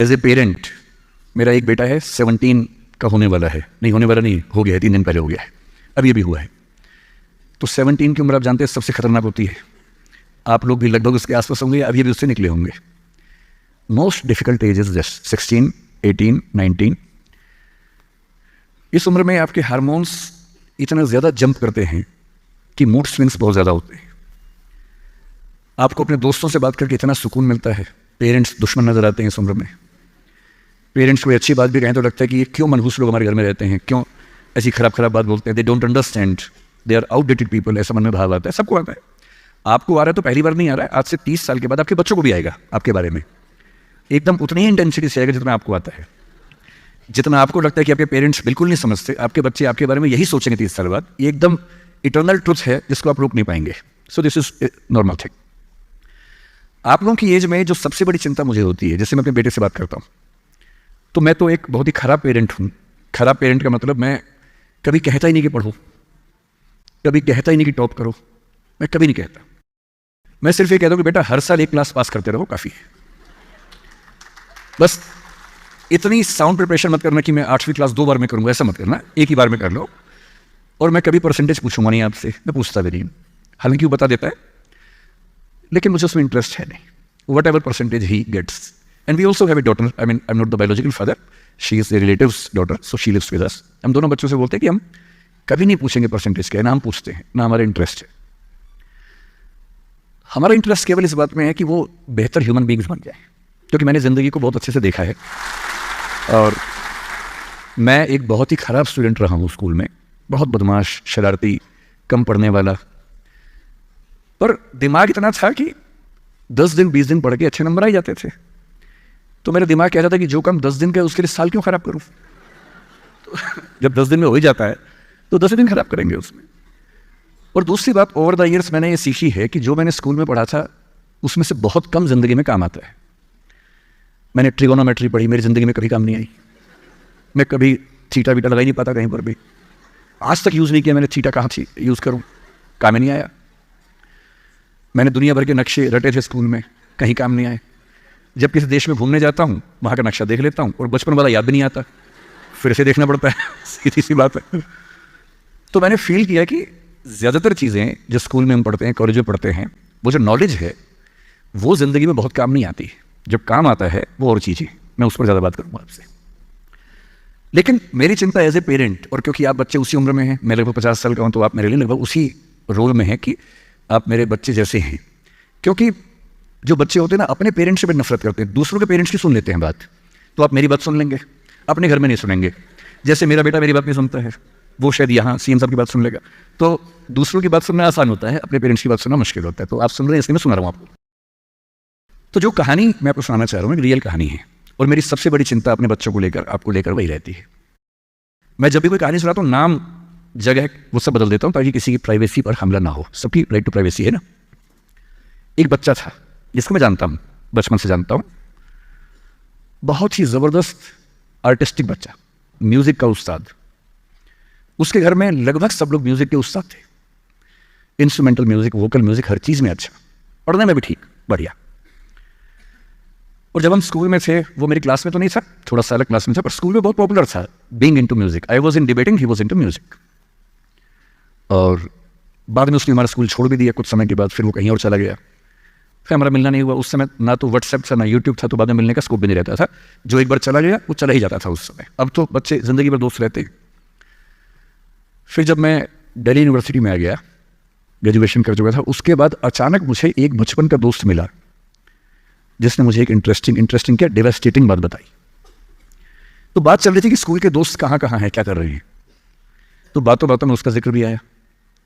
As a parent मेरा एक बेटा है 17 का होने वाला है, नहीं होने वाला नहीं, हो गया है, 3 दिन पहले हो गया है, अभी अभी हुआ है। तो 17 की उम्र आप जानते हैं सबसे खतरनाक होती है। आप लोग भी लगभग उसके आसपास होंगे, अभी अभी उससे निकले होंगे। Most difficult age is just 16, 18, 19। इस उम्र में आपके हार्मोन्स इतना ज़्यादा जंप करते हैं कि मूड स्विंग्स बहुत ज़्यादा होते हैं। आपको अपने दोस्तों से बात करके इतना सुकून मिलता है। पेरेंट्स दुश्मन नजर आते हैं इस उम्र में। पेरेंट्स कोई अच्छी बात भी कहें तो लगता है कि ये क्यों मनहूस लोग हमारे घर में रहते हैं, क्यों ऐसी खराब खराब बात बोलते हैं। They don't understand, they are outdated people, ऐसा मन में भाव आता है। सबको आता है। आपको आ रहा है तो पहली बार नहीं आ रहा है, आज से 30 साल के बाद आपके बच्चों को भी आएगा आपके बारे में, एकदम उतनी ही इंटेंसिटी से आएगा जितना आपको आता है। जितना आपको लगता है कि आपके पेरेंट्स बिल्कुल नहीं समझते, आपके बच्चे आपके बारे में यही सोचेंगे 30 साल बाद। ये एकदम इटर्नल ट्रुथ है जिसको आप रोक नहीं पाएंगे। So this is normal thing. आप लोगों की एज में जो सबसे बड़ी चिंता मुझे होती है, जैसे मैं अपने बेटे से बात करता हूँ, तो मैं तो एक बहुत ही खराब पेरेंट हूँ। खराब पेरेंट का मतलब मैं कभी कहता ही नहीं कि पढ़ो, कभी कहता ही नहीं कि टॉप करो, मैं कभी नहीं कहता। मैं सिर्फ ये कहता हूँ कि बेटा हर साल एक क्लास पास करते रहो, काफ़ी है। बस इतनी साउंड प्रिपरेशन मत करना कि मैं 8वीं क्लास 2 बार में करूँगा, ऐसा मत करना, एक ही बार में कर लो। और मैं कभी परसेंटेज पूछूंगा नहीं आपसे, मैं पूछता भी नहीं, हालांकि वो बता देता है, लेकिन मुझे उसमें इंटरेस्ट है नहीं। Whatever percentage he gets. And we also have a daughter, I am not the biological father, she is a relative's daughter, so she lives with us. हम दोनों बच्चों से बोलते हैं कि हम कभी नहीं पूछेंगे परसेंटेज क्या है, ना हम पूछते हैं, ना हमारा इंटरेस्ट है। हमारा इंटरेस्ट केवल इस बात में है कि वो बेहतर ह्यूमन बींग्स बन जाए, क्योंकि मैंने ज़िंदगी को बहुत अच्छे से देखा है। और मैं एक बहुत ही ख़राब स्टूडेंट रहा हूँ स्कूल में, बहुत बदमाश, शरारती, कम पढ़ने वाला। पर दिमाग इतना था कि 10 दिन 20 दिन पढ़ के अच्छे नंबर आ जाते थे। तो मेरा दिमाग कहता था कि जो काम 10 दिन का है उसके लिए साल क्यों ख़राब करूँ। तो जब 10 दिन में हो ही जाता है तो 10 दिन ख़राब करेंगे उसमें। और दूसरी बात, ओवर द ईयर्स मैंने ये सीखी है कि जो मैंने स्कूल में पढ़ा था उसमें से बहुत कम ज़िंदगी में काम आता है। मैंने ट्रिगोनोमेट्री पढ़ी, मेरी ज़िंदगी में कभी काम नहीं आई। मैं कभी थीटा बीटा लगा ही नहीं पाता कहीं पर भी, आज तक यूज़ नहीं किया मैंने थीटा, कहाँ थी यूज़ करूँ, काम ही नहीं आया। मैंने दुनिया भर के नक्शे रटे थे स्कूल में, कहीं काम नहीं आए। जब किसी देश में घूमने जाता हूँ वहाँ का नक्शा देख लेता हूँ और बचपन वाला याद भी नहीं आता, फिर से देखना पड़ता है। सीधी सी बात है। तो मैंने फील किया कि ज़्यादातर चीज़ें जो स्कूल में हम पढ़ते हैं, कॉलेज में पढ़ते हैं, वो जो नॉलेज है वो ज़िंदगी में बहुत काम नहीं आती। जब काम आता है वो और चीज़ें, मैं उस पर ज़्यादा बात करूँगा आपसे। लेकिन मेरी चिंता एज ए पेरेंट, और क्योंकि आप बच्चे उसी उम्र में हैं, मैं लगभग 50 साल का हूँ, तो आप मेरे लिए लगभग उसी रोल में हैं कि आप मेरे बच्चे जैसे हैं। क्योंकि जो बच्चे होते हैं ना, अपने पेरेंट्स से भी नफरत करते हैं, दूसरों के पेरेंट्स की सुन लेते हैं बात। तो आप मेरी बात सुन लेंगे, अपने घर में नहीं सुनेंगे। जैसे मेरा बेटा मेरी बात नहीं सुनता है, वो शायद यहाँ सीएम साहब की बात सुन लेगा। तो दूसरों की बात सुनना आसान होता है, अपने पेरेंट्स की बात सुनना मुश्किल होता है। तो आप सुन रहे हैं इसलिए मैं सुना रहा हूँ आपको। तो जो कहानी मैं आपको सुनाना चाह रहा हूँ एक रियल कहानी है, और मेरी सबसे बड़ी चिंता अपने बच्चों को लेकर, आपको लेकर वही रहती है। मैं जब भी कोई कहानी सुनाता हूँ, नाम, जगह, वो सब बदल देता हूँ ताकि किसी की प्राइवेसी पर हमला ना हो। सबकी राइट टू प्राइवेसी है ना। एक बच्चा था जिसको मैं जानता हूँ, बचपन से जानता हूँ, बहुत ही ज़बरदस्त आर्टिस्टिक बच्चा, म्यूज़िक का उस्ताद। उसके घर में लगभग सब लोग म्यूज़िक के उस्ताद थे, इंस्ट्रूमेंटल म्यूज़िक, वोकल म्यूज़िक, हर चीज़ में अच्छा, पढ़ने में भी ठीक, बढ़िया। और जब हम स्कूल में थे, वो मेरी क्लास में तो नहीं था, थोड़ा सा अलग क्लास में था, पर स्कूल में बहुत पॉपुलर था being into music. I was in debating, he was into music. और बाद में उसने हमारा स्कूल छोड़ भी दिया कुछ समय के बाद, फिर वो कहीं और चला गया, फिर हमारा मिलना नहीं हुआ। उस समय ना तो व्हाट्सएप था ना यूट्यूब था, तो बाद में मिलने का स्कोप भी नहीं रहता था। जो एक बार चला गया वो चला ही जाता था उस समय। अब तो बच्चे ज़िंदगी भर दोस्त रहते। फिर जब मैं दिल्ली यूनिवर्सिटी में आ गया, ग्रेजुएशन कर चुका था, उसके बाद अचानक मुझे एक बचपन का दोस्त मिला जिसने मुझे एक इंटरेस्टिंग क्या डेवास्टेटिंग बात बताई। तो बात चल रही थी कि स्कूल के दोस्त कहाँ कहाँ हैं, क्या कर रहे हैं। तो बातों बातों में उसका जिक्र भी आया।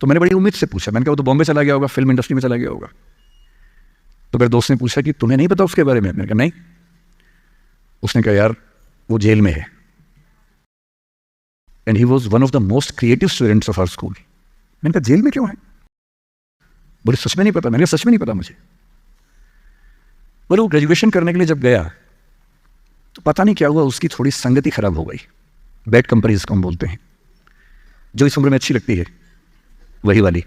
तो मैंने बड़ी उम्मीद से पूछा, मैंने कहा वो तो बॉम्बे चला गया होगा, फिल्म इंडस्ट्री में चला गया होगा। तो मेरे दोस्त ने पूछा कि तुम्हें नहीं पता उसके बारे में। मैंने कहा नहीं। उसने कहा यार वो जेल में है, and he was one of the most creative students of our school. मैंने कहा जेल में क्यों है? बोले सच में नहीं पता। मैंने कहा सच में नहीं पता मुझे। बोले वो ग्रेजुएशन करने के लिए जब गया तो पता नहीं क्या हुआ, उसकी थोड़ी संगति खराब हो गई। बैड कंपनी जिसको हम बोलते हैं, जो इस उम्र में अच्छी लगती है, वही वाली।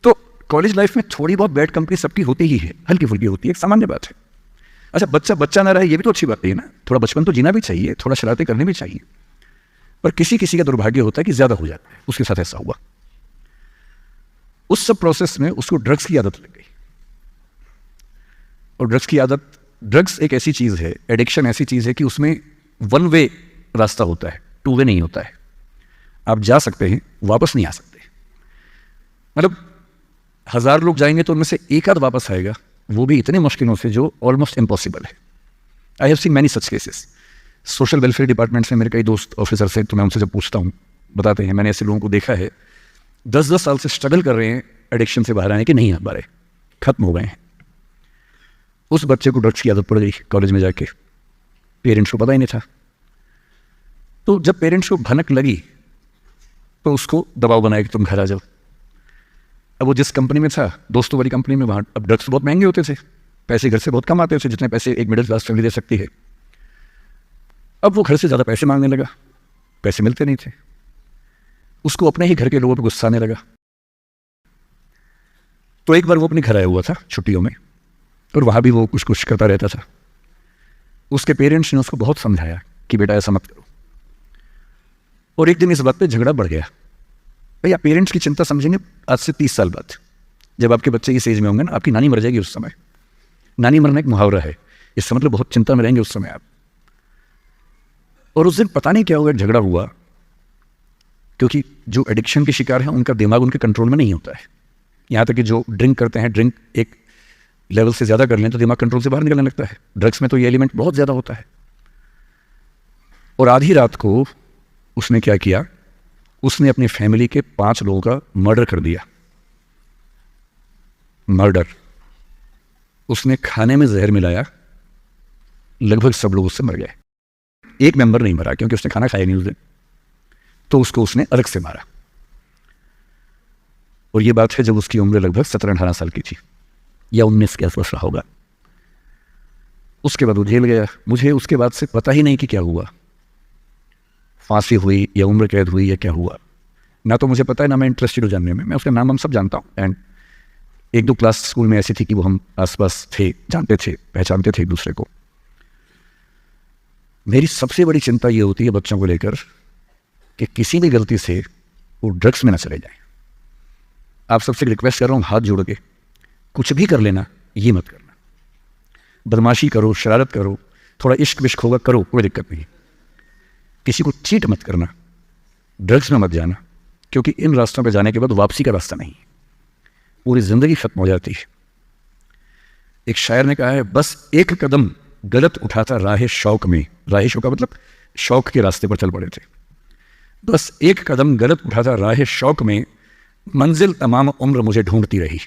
तो कॉलेज लाइफ में थोड़ी बहुत बैड कंपनी सबकी होती ही है, हल्की फुल्की होती है, एक सामान्य बात है। अच्छा, बच्चा बच्चा ना रहे ये भी तो अच्छी बात है ना, थोड़ा बचपन तो जीना भी चाहिए, थोड़ा शरारतें करनी भी चाहिए। पर किसी किसी का दुर्भाग्य होता है कि ज़्यादा हो जाता है, उसके साथ ऐसा हुआ। उस सब प्रोसेस में उसको ड्रग्स की आदत लग गई। और ड्रग्स एक ऐसी चीज़ है, एडिक्शन ऐसी चीज़ है कि उसमें वन वे रास्ता होता है, टू वे नहीं होता है। आप जा सकते हैं, वापस नहीं आ सकते। मतलब 1000 लोग जाएंगे तो उनमें से एक आध वापस आएगा, वो भी इतने मुश्किलों से जो ऑलमोस्ट इम्पॉसिबल है। I have seen many such cases. Social welfare department से मेरे कई दोस्त ऑफिसर से, तो मैं उनसे जब पूछता हूँ बताते हैं, मैंने ऐसे लोगों को देखा है 10-10 साल से स्ट्रगल कर रहे हैं एडिक्शन से बाहर आने के, नहीं आ पा रहे, खत्म हो गए हैं। उस बच्चे को ड्रग्स की आदत पड़ गई कॉलेज में जाके, पेरेंट्स को पता ही नहीं था। तो जब पेरेंट्स को भनक लगी तो उसको दबाव बनाया कि तुम घर आ जाओ। अब वो जिस कंपनी में था, दोस्तों वाली कंपनी में, वहाँ अब ड्रग्स बहुत महंगे होते थे, पैसे घर से बहुत कम आते थे, जितने पैसे एक मिडिल क्लास फैमिली दे सकती है। अब वो घर से ज़्यादा पैसे मांगने लगा, पैसे मिलते नहीं थे। उसको अपने ही घर के लोगों पर गुस्सा आने लगा। तो एक बार वो अपने घर आया हुआ था छुट्टियों में, और वहाँ भी वो कुछ कुछ करता रहता था। उसके पेरेंट्स ने उसको बहुत समझाया कि बेटा ऐसा मत करो। और एक दिन इस बात पे झगड़ा बढ़ गया। भैया पेरेंट्स की चिंता समझेंगे आज से 30 साल बाद, जब आपके बच्चे इस एज में होंगे ना, आपकी नानी मर जाएगी उस समय। नानी मरना एक मुहावरा है, इससे मतलब बहुत चिंता में रहेंगे उस समय आप। और उस दिन पता नहीं क्या हुआ, झगड़ा हुआ, क्योंकि जो एडिक्शन के शिकार हैं उनका दिमाग उनके कंट्रोल में नहीं होता है। यहाँ तक कि जो ड्रिंक करते हैं, ड्रिंक एक लेवल से ज़्यादा कर लें तो दिमाग कंट्रोल से बाहर निकलने लगता है। ड्रग्स में तो ये एलिमेंट बहुत ज़्यादा होता है। और आधी रात को उसने क्या किया, उसने अपनी फैमिली के 5 लोगों का मर्डर कर दिया। मर्डर। उसने खाने में जहर मिलाया, लगभग सब लोग उससे मर गए। एक मेंबर नहीं मरा क्योंकि उसने खाना खाया नहीं उस दिन, तो उसको उसने अलग से मारा। और ये बात है जब उसकी उम्र लगभग 17-18 साल की थी, या 19 के आसपास रहा होगा। उसके बाद वो जेल गया। मुझे उसके बाद से पता ही नहीं कि क्या हुआ, फांसी हुई या उम्र कैद हुई या क्या हुआ, ना तो मुझे पता है, ना मैं इंटरेस्टेड हूँ जानने में। मैं उसका नाम हम सब जानता हूँ। एंड 1-2 क्लास स्कूल में ऐसी थी कि वो हम आसपास थे, जानते थे, पहचानते थे एक दूसरे को। मेरी सबसे बड़ी चिंता ये होती है बच्चों को लेकर कि किसी भी गलती से वो ड्रग्स में ना चले जाए। आप सबसे रिक्वेस्ट कर रहा हूँ हाथ जोड़ के, कुछ भी कर लेना, ये मत करना। बदमाशी करो, शरारत करो, थोड़ा इश्क विश्क होगा करो, कोई दिक्कत नहीं। किसी को चीट मत करना, ड्रग्स में मत जाना, क्योंकि इन रास्तों पे जाने के बाद वापसी का रास्ता नहीं है, पूरी ज़िंदगी खत्म हो जाती है। एक शायर ने कहा है, बस एक कदम गलत उठाता राह शौक में, राह शौक का मतलब शौक के रास्ते पर चल पड़े थे। बस एक कदम गलत उठाता राह शौक में, मंजिल तमाम उम्र मुझे ढूंढती रही।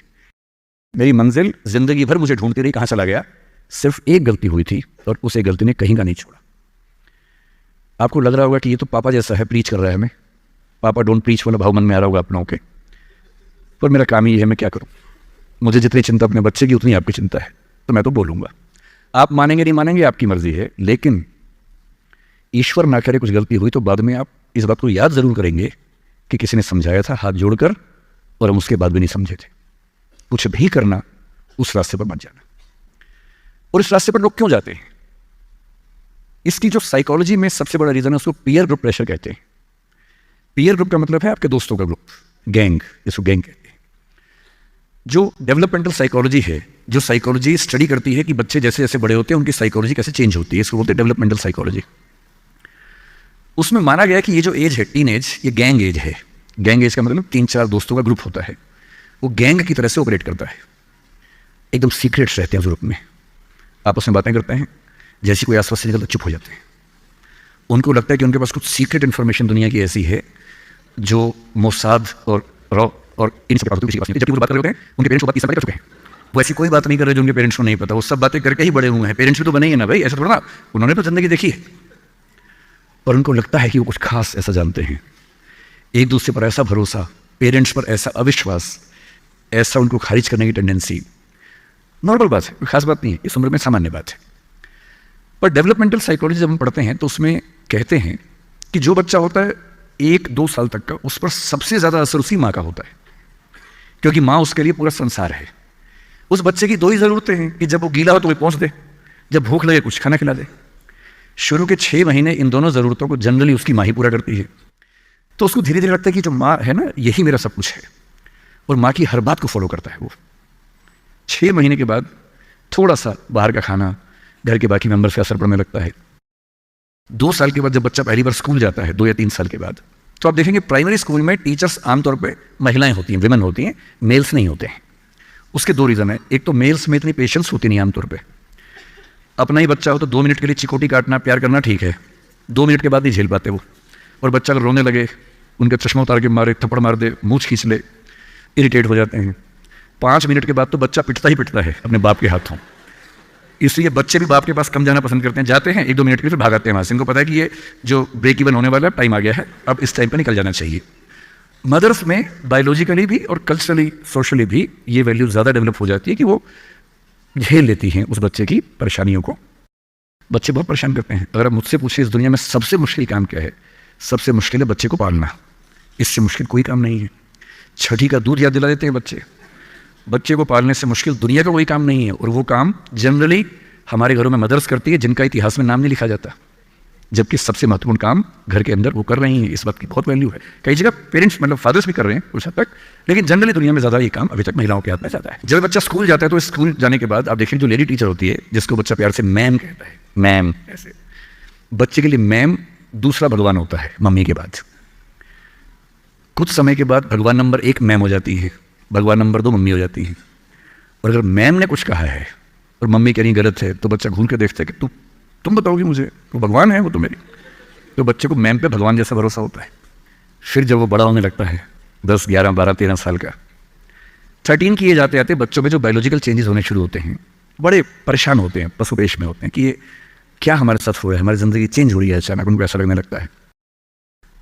मेरी मंजिल ज़िंदगी भर मुझे ढूंढती रही, कहाँ चला गया। सिर्फ एक गलती हुई थी और उस एक गलती ने कहीं का नहीं छोड़ा। आपको लग रहा होगा कि ये तो पापा जैसा है, प्रीच कर रहा है हमें, पापा डोंट प्रीच वाला भाव मन में आ रहा होगा आप लोगों के। पर मेरा काम ही है, मैं क्या करूं। मुझे जितनी चिंता अपने बच्चे की उतनी आपकी चिंता है, तो मैं तो बोलूँगा। आप मानेंगे नहीं मानेंगे आपकी मर्जी है, लेकिन ईश्वर ना करे कुछ गलती हुई तो बाद में आप इस बात को याद ज़रूर करेंगे कि किसी ने समझाया था हाथ जोड़कर, और हम उसके बाद भी नहीं समझे थे। कुछ भी करना, उस रास्ते पर मत जाना। और इस रास्ते पर लोग क्यों जाते हैं, इसकी जो साइकोलॉजी में सबसे बड़ा रीज़न है, उसको पीयर ग्रुप प्रेशर कहते हैं। पीयर ग्रुप का मतलब है आपके दोस्तों का ग्रुप, गैंग, इसको गैंग कहते हैं। जो डेवलपमेंटल साइकोलॉजी है, जो साइकोलॉजी स्टडी करती है कि बच्चे जैसे जैसे बड़े होते हैं उनकी साइकोलॉजी कैसे चेंज होती है, इसको बोलते हैं डेवलपमेंटल साइकोलॉजी। उसमें माना गया कि ये जो एज है, टीन एज, ये गैंग एज है। गैंग एज का मतलब 3-4 दोस्तों का ग्रुप होता है, वो गैंग की तरह से ऑपरेट करता है। एकदम सीक्रेट्स रहते हैं ग्रुप में, आपस में बातें करते हैं, जैसी कोई आसपास से निकलता चुप हो जाते हैं। उनको लगता है कि उनके पास कुछ सीक्रेट इन्फॉर्मेशन दुनिया की ऐसी है जो मोसाद और रॉ और इन सब किसी के पास नहीं। जबकि वो बात कर रहे होते हैं, उनके पेरेंट्स को बात कर चुके हैं। वो ऐसी कोई बात नहीं कर रहे जो उनके पेरेंट्स को नहीं पता। वो सब बातें करके ही बड़े हुए हैं। पेरेंट्स भी तो बने ही ना भाई, ऐसा थोड़ा ना, उन्होंने तो जिंदगी देखी है। और उनको लगता है कि वो कुछ खास ऐसा जानते हैं। एक दूसरे पर ऐसा भरोसा, पेरेंट्स पर ऐसा अविश्वास, ऐसा उनको खारिज करने की टेंडेंसी, नॉर्मल बात है, कोई खास बात नहीं है, इस उम्र में सामान्य बात है। पर डेवलपमेंटल साइकोलॉजी जब हम पढ़ते हैं तो उसमें कहते हैं कि जो बच्चा होता है 1-2 साल तक का, उस पर सबसे ज़्यादा असर उसी माँ का होता है, क्योंकि माँ उसके लिए पूरा संसार है। उस बच्चे की 2 ही ज़रूरतें हैं कि जब वो गीला हो तो वो पहुँच दे, जब भूख लगे कुछ खाना खिला दे। शुरू के 6 महीने इन दोनों ज़रूरतों को जनरली उसकी माँ ही पूरा करती है। तो उसको धीरे धीरे लगता है कि जो माँ है ना, यही मेरा सब कुछ है, और माँ की हर बात को फॉलो करता है वो। 6 महीने के बाद थोड़ा सा बाहर का खाना, घर के बाकी मेंबर्स का असर पड़ने लगता है। 2 साल के बाद जब बच्चा पहली बार स्कूल जाता है, 2 या 3 साल के बाद, तो आप देखेंगे प्राइमरी स्कूल में टीचर्स आमतौर पे महिलाएं होती हैं, विमेन होती हैं, मेल्स नहीं होते हैं। उसके 2 रीज़न है। एक तो मेल्स में इतनी पेशेंस होती नहीं आमतौर पे। अपना ही बच्चा हो तो 2 मिनट के लिए चिकोटी काटना, प्यार करना ठीक है, 2 मिनट के बाद नहीं झेल पाते वो। और बच्चा अगर रोने लगे, उनका चश्मा उतार के मारे, थप्पड़ मार दे, मूंछ खींच ले, इरिटेट हो जाते हैं। 5 मिनट के बाद तो बच्चा पिटता ही पिटता है अपने बाप के हाथों। इसलिए बच्चे भी बाप के पास कम जाना पसंद करते हैं। जाते हैं 1-2 मिनट के लिए, फिर भागाते हैं वहाँ से। इनको पता है कि ये जो ब्रेक इवन होने वाला है, टाइम आ गया है, अब इस टाइम पर निकल जाना चाहिए। मदर्स में बायोलॉजिकली भी और कल्चरली, सोशली भी ये वैल्यू ज़्यादा डेवलप हो जाती है कि वो झेल लेती हैं उस बच्चे की परेशानियों को। बच्चे बहुत परेशान करते हैं। अगर आप मुझसे पूछे इस दुनिया में सबसे मुश्किल काम क्या है, सबसे मुश्किल है बच्चे को पालना। इससे मुश्किल कोई काम नहीं है। छठी का दूध याद दिला देते हैं बच्चे। बच्चे को पालने से मुश्किल दुनिया का कोई काम नहीं है, और वो काम जनरली हमारे घरों में मदर्स करती है, जिनका इतिहास में नाम नहीं लिखा जाता, जबकि सबसे महत्वपूर्ण काम घर के अंदर वो कर रही हैं। इस बात की बहुत वैल्यू है। कई जगह पेरेंट्स, मतलब फादर्स भी कर रहे हैं कुछ हद तक, लेकिन जनरली दुनिया में ज़्यादा ये काम अभी तक महिलाओं के हाथ में जाता है। जब बच्चा स्कूल जाता है तो स्कूल जाने के बाद आप देखिए जो लेडी टीचर होती है, जिसको बच्चा प्यार से मैम कहता है, मैम, ऐसे बच्चे के लिए मैम दूसरा भगवान होता है मम्मी के बाद। कुछ समय के बाद भगवान नंबर 1 मैम हो जाती है, भगवान नंबर 2 मम्मी हो जाती है। और अगर मैम ने कुछ कहा है और मम्मी कह रही गलत है, तो बच्चा घूर के देखता है कि तुम बताओगी मुझे, तो भगवान है वो तो मेरी। तो बच्चे को मैम पे भगवान जैसा भरोसा होता है। फिर जब वो बड़ा होने लगता है, 10, 11, 12, 13 साल का, 13 की एज आते आते बच्चों में जो बायोलॉजिकल चेंजेस होने शुरू होते हैं, बड़े परेशान होते हैं, पशुपेश में होते हैं कि ये क्या हमारे साथ हो रहा है, हमारी ज़िंदगी चेंज हो रही है अचानक। उनको ऐसा लगने लगता है।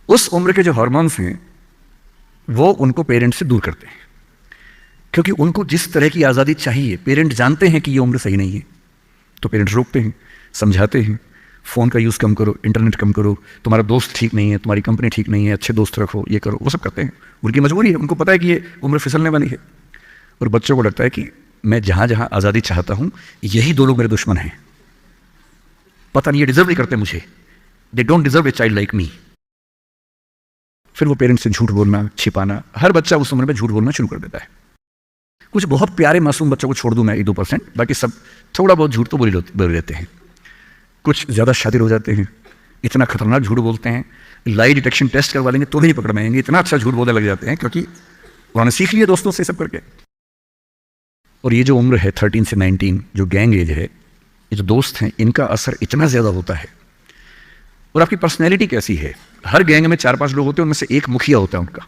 उस उम्र के जो हार्मोन्स हैं वो उनको पेरेंट्स से दूर करते हैं, क्योंकि उनको जिस तरह की आज़ादी चाहिए, पेरेंट जानते हैं कि ये उम्र सही नहीं है, तो पेरेंट्स रोकते हैं, समझाते हैं, फ़ोन का यूज़ कम करो, इंटरनेट कम करो, तुम्हारा दोस्त ठीक नहीं है, तुम्हारी कंपनी ठीक नहीं है, अच्छे दोस्त रखो, ये करो, वो सब करते हैं। उनकी मजबूरी है, उनको पता है कि ये उम्र फिसलने वाली है। और बच्चों को लगता है कि मैं जहाँ जहाँ आज़ादी चाहता हूँ, यही 2 लोग मेरे दुश्मन हैं। पता नहीं ये डिजर्व नहीं करते मुझे, they don't deserve a child like me. फिर वो पेरेंट्स से झूठ बोलना, छिपाना, हर बच्चा उस उम्र में झूठ बोलना शुरू कर देता है। कुछ बहुत प्यारे मासूम बच्चों को छोड़ दूं मैं 1-2%, बाकी सब थोड़ा बहुत झूठ तो बोल लेते हैं। कुछ ज़्यादा शातिर हो जाते हैं, इतना खतरनाक झूठ बोलते हैं, लाई डिटेक्शन टेस्ट करवा लेंगे तो भी नहीं पकड़ में आएंगे, इतना अच्छा झूठ बोलने लग जाते हैं, क्योंकि उन्होंने सीख लिया दोस्तों से सब करके। और ये जो उम्र है 13 से 19, जो गैंग एज है, ये जो दोस्त हैं, इनका असर इतना ज़्यादा होता है। और आपकी पर्सनैलिटी कैसी है, हर गैंग में 4-5 लोग होते हैं, उनमें से एक मुखिया होता है उनका।